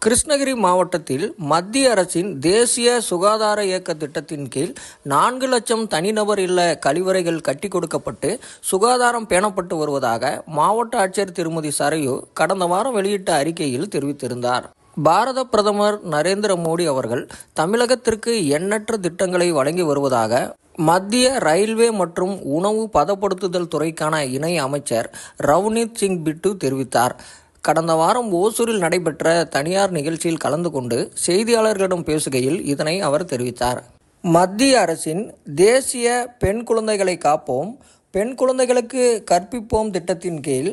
கிருஷ்ணகிரி மாவட்டத்தில் மத்திய அரசின் தேசிய சுகாதார இயக்க திட்டத்தின் கீழ் 4 லட்சம் தனிநபர் இல்ல கழிவறைகள் கட்டி கொடுக்கப்பட்டு சுகாதாரம் பேணப்பட்டு வருவதாக மாவட்ட ஆட்சியர் திருமதி சரையு கடந்த வாரம் வெளியிட்ட அறிக்கையில் தெரிவித்திருந்தார். பாரத பிரதமர் நரேந்திர மோடி அவர்கள் தமிழகத்திற்கு எண்ணற்ற திட்டங்களை வழங்கி வருவதாக மத்திய ரயில்வே மற்றும் உணவு பதப்படுத்துதல் துறைக்கான இணை அமைச்சர் ரவ்னீத் சிங் பிட்டு தெரிவித்தார். கடந்த வாரம் ஓசூரில் நடைபெற்ற தனியார் நிகழ்ச்சியில் கலந்து கொண்டு செய்தியாளர்களிடம் பேசுகையில் இதனை அவர் தெரிவித்தார். மத்திய அரசின் தேசிய பெண் குழந்தைகளை காப்போம், பெண் குழந்தைகளுக்கு கற்பிப்போம் திட்டத்தின் கீழ்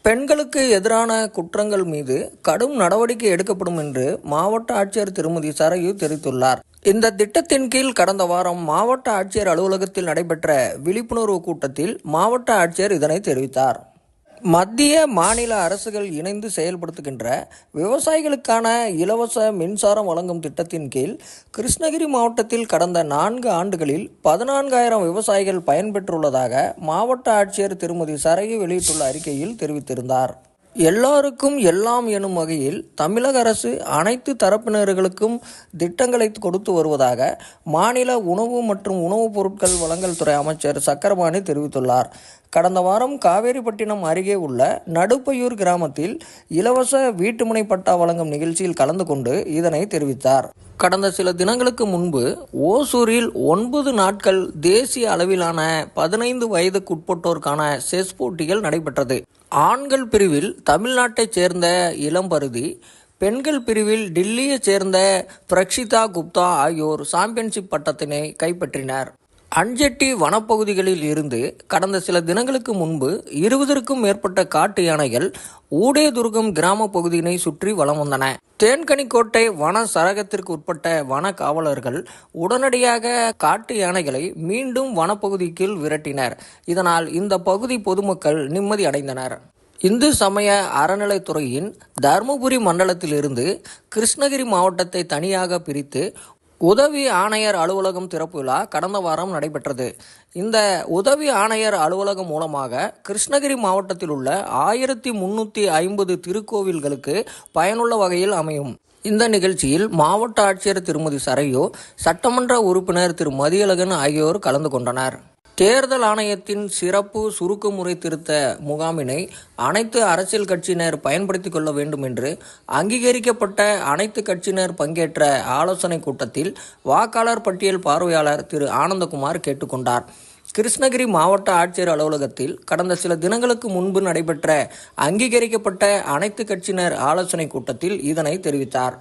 பெண்களுக்கு எதிரான குற்றங்கள் மீது கடும் நடவடிக்கை எடுக்கப்படும் என்று மாவட்ட ஆட்சியர் திருமதி சரையு தெரிவித்துள்ளார். இந்த திட்டத்தின் கீழ் கடந்த வாரம் மாவட்ட ஆட்சியர் அலுவலகத்தில் நடைபெற்ற விழிப்புணர்வு கூட்டத்தில் மாவட்ட ஆட்சியர் இதனை தெரிவித்தார். மத்திய மாநில அரசுகள் இணைந்து செயல்படுத்துகின்ற விவசாயிகளுக்கான இலவச மின்சாரம் வழங்கும் திட்டத்தின் கீழ் கிருஷ்ணகிரி மாவட்டத்தில் கடந்த 4 ஆண்டுகளில் 14,000 விவசாயிகள் பயன்பெற்றுள்ளதாக மாவட்ட ஆட்சியர் திருமதி சரையு வெளியிட்டுள்ள அறிக்கையில் தெரிவித்திருந்தார். எல்லாருக்கும் எல்லாம் எனும் வகையில் தமிழக அரசு அனைத்து தரப்பினர்களுக்கும் திட்டங்களை கொடுத்து வருவதாக மாநில உணவு மற்றும் உணவுப் பொருட்கள் வழங்கல் துறை அமைச்சர் சக்கரபாணி தெரிவித்துள்ளார். கடந்த வாரம் காவேரிப்பட்டினம் அருகே உள்ள நடுப்பையூர் கிராமத்தில் இலவச வீட்டுமனை பட்டா வழங்கும் நிகழ்ச்சியில் கலந்து கொண்டு இதனை தெரிவித்தார். கடந்த சில தினங்களுக்கு முன்பு ஓசூரில் 9 நாட்கள் தேசிய அளவிலான 15 வயதுக்குட்பட்டோருக்கான செஸ் போட்டிகள் நடைபெற்றது. ஆண்கள் பிரிவில் தமிழ்நாட்டைச் சேர்ந்த இளம்பருதி, பெண்கள் பிரிவில் டில்லியைச் சேர்ந்த பிரக்ஷிதா குப்தா ஆகியோர் சாம்பியன்ஷிப் பட்டத்தினை கைப்பற்றினர். அஞ்செட்டி வனப்பகுதிகளில் இருந்து கடந்த சில தினங்களுக்கு முன்பு 20க்கும் மேற்பட்ட காட்டு யானைகள் ஊடேதுர்கம் கிராம பகுதியினை சுற்றி வலம் வந்தன. தேன்கனிக்கோட்டை வன சரகத்திற்கு உட்பட்ட வன காவலர்கள் உடனடியாக காட்டு யானைகளை மீண்டும் வனப்பகுதிக்குள் விரட்டினர். இதனால் இந்த பகுதி பொதுமக்கள் நிம்மதி அடைந்தனர். இந்து சமய அறநிலைத்துறையின் தருமபுரி மண்டலத்திலிருந்து கிருஷ்ணகிரி மாவட்டத்தை தனியாக பிரித்து உதவி ஆணையர் அலுவலகம் திறப்பு விழா கடந்த வாரம் நடைபெற்றது. இந்த உதவி ஆணையர் அலுவலகம் மூலமாக கிருஷ்ணகிரி மாவட்டத்தில் உள்ள 1350 திருக்கோவில்களுக்கு பயனுள்ள வகையில் அமையும். இந்த நிகழ்ச்சியில் மாவட்ட ஆட்சியர் திருமதி சரையு, சட்டமன்ற உறுப்பினர் திரு மதியழகன் ஆகியோர் கலந்து கொண்டனர். தேர்தல் ஆணையத்தின் சிறப்பு சுருக்கமுறை திருத்த முகாமினை அனைத்து அரசியல் கட்சியினர் பயன்படுத்திக் கொள்ள வேண்டும் என்று அங்கீகரிக்கப்பட்ட அனைத்து கட்சியினர் பங்கேற்ற ஆலோசனை கூட்டத்தில் வாக்காளர் பட்டியல் பார்வையாளர் திரு ஆனந்தகுமார் கேட்டுக்கொண்டார். கிருஷ்ணகிரி மாவட்ட ஆட்சியர் அலுவலகத்தில் கடந்த சில தினங்களுக்கு முன்பு நடைபெற்ற அங்கீகரிக்கப்பட்ட அனைத்து கட்சியினர் ஆலோசனை கூட்டத்தில் இதனை தெரிவித்தார்.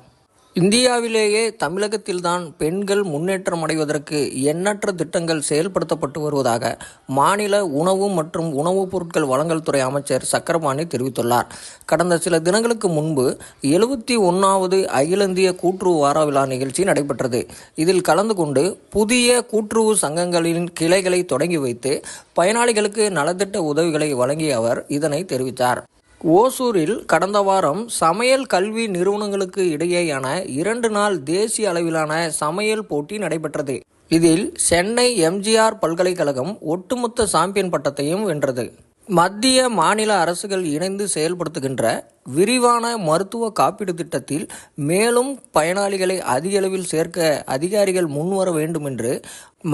இந்தியாவிலேயே தமிழகத்தில்தான் பெண்கள் முன்னேற்றம் அடைவதற்கு எண்ணற்ற திட்டங்கள் செயல்படுத்தப்பட்டு வருவதாக மாநில உணவு மற்றும் உணவுப் பொருட்கள் வழங்கல் துறை அமைச்சர் சக்கரபாணி தெரிவித்துள்ளார். கடந்த சில தினங்களுக்கு முன்பு 71வது அகில இந்திய கூட்டுறவு வார விழா நிகழ்ச்சி நடைபெற்றது. இதில் கலந்து கொண்டு புதிய கூட்டுறவு சங்கங்களின் கிளைகளை தொடங்கி வைத்து பயனாளிகளுக்கு நலத்திட்ட உதவிகளை வழங்கிய அவர் இதனை தெரிவித்தார். ஓசூரில் கடந்த வாரம் சமையல் கல்வி நிறுவனங்களுக்கு இடையேயான 2 நாள் தேசிய அளவிலான சமையல் போட்டி நடைபெற்றது. இதில் சென்னை எம்ஜிஆர் பல்கலைக்கழகம் ஒட்டுமொத்த சாம்பியன் பட்டத்தையும் வென்றது. மத்திய மாநில அரசுகள் இணைந்து செயல்படுத்துகின்ற விரிவான மருத்துவ காப்பீடு திட்டத்தில் மேலும் பயனாளிகளை அதிக அளவில் சேர்க்க அதிகாரிகள் முன்வர வேண்டும் என்று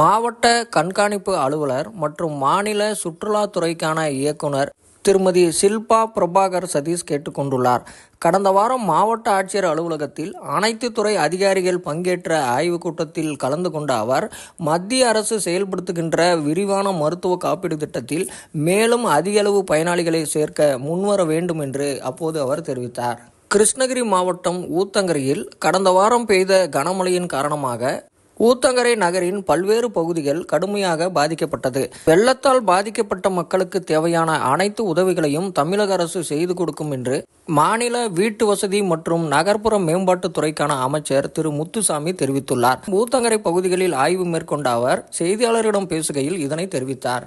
மாவட்ட கண்காணிப்பு அலுவலர் மற்றும் மாநில சுற்றுலாத்துறைக்கான இயக்குனர் திருமதி ஷில்பா பிரபாகர் சதீஷ் கேட்டுக்கொண்டுள்ளார். கடந்த வாரம் மாவட்ட ஆட்சியர் அலுவலகத்தில் அனைத்து துறை அதிகாரிகள் பங்கேற்ற ஆய்வுக் கூட்டத்தில் கலந்து கொண்ட அவர் மத்திய அரசு செயல்படுத்துகின்ற விரிவான மருத்துவ காப்பீடு திட்டத்தில் மேலும் அதிக அளவு பயனாளிகளை சேர்க்க முன்வர வேண்டும் என்று அப்போது அவர் தெரிவித்தார். கிருஷ்ணகிரி மாவட்டம் ஊத்தங்கரையில் கடந்த வாரம் பெய்த கனமழையின் காரணமாக ஊத்தங்கரை நகரின் பல்வேறு பகுதிகள் கடுமையாக பாதிக்கப்பட்டது. வெள்ளத்தால் பாதிக்கப்பட்ட மக்களுக்கு தேவையான அனைத்து உதவிகளையும் தமிழக அரசு செய்து கொடுக்கும் என்று மாநில வீட்டு வசதி மற்றும் நகர்ப்புற மேம்பாட்டுத் துறைக்கான அமைச்சர் திரு முத்துசாமி தெரிவித்துள்ளார். ஊத்தங்கரை பகுதிகளில் ஆய்வு மேற்கொண்ட அவர் செய்தியாளர்களிடம் பேசுகையில் இதனை தெரிவித்தார்.